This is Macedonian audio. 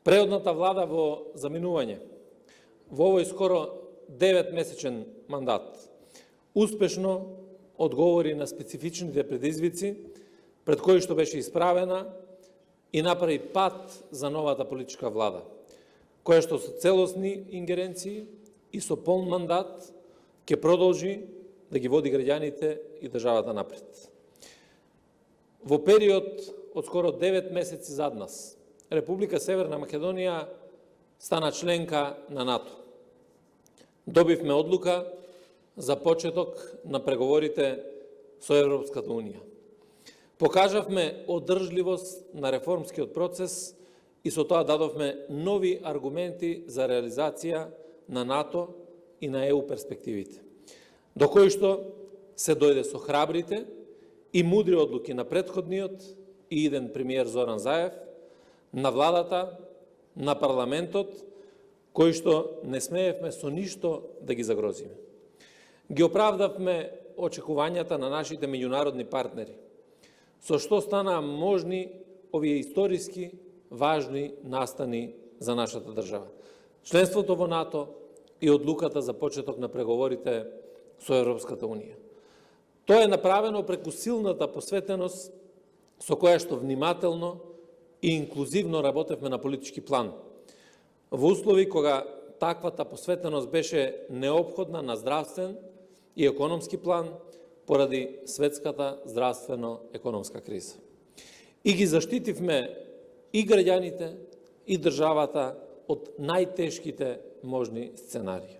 Предходната влада во заминување, во овој скоро 9-месечен мандат, успешно одговори на специфичните предизвици пред кои што беше исправена и направи пат за новата политичка влада, која што со целосни ингеренции и со полн мандат ќе продолжи да ги води граѓаните и државата напред. Во период од скоро 9 месеци зад нас, Република Северна Македонија стана членка на НАТО. Добивме одлука за почеток на преговорите со Европската Унија. Покажавме одржливост на реформскиот процес и со тоа дадовме нови аргументи за реализација на НАТО и на ЕУ перспективите, до кои што се дојде со храбрите и мудри одлуки на претходниот и иден премиер Зоран Заев, на владата, на парламентот, кои што не смеевме со ништо да ги загрозиме. Ги оправдавме очекувањата на нашите меѓународни партнери, со што стана можни овие историски важни настани за нашата држава. Членството во НАТО и одлуката за почеток на преговорите со Европската Унија. Тоа е направено преку силната посветеност со која што внимателно и инклузивно работевме на политички план, во услови кога таквата посветеност беше неопходна на здравствен и економски план поради светската здравствено-економска криза. И ги заштитивме и граѓаните, и државата од најтешките можни сценарии.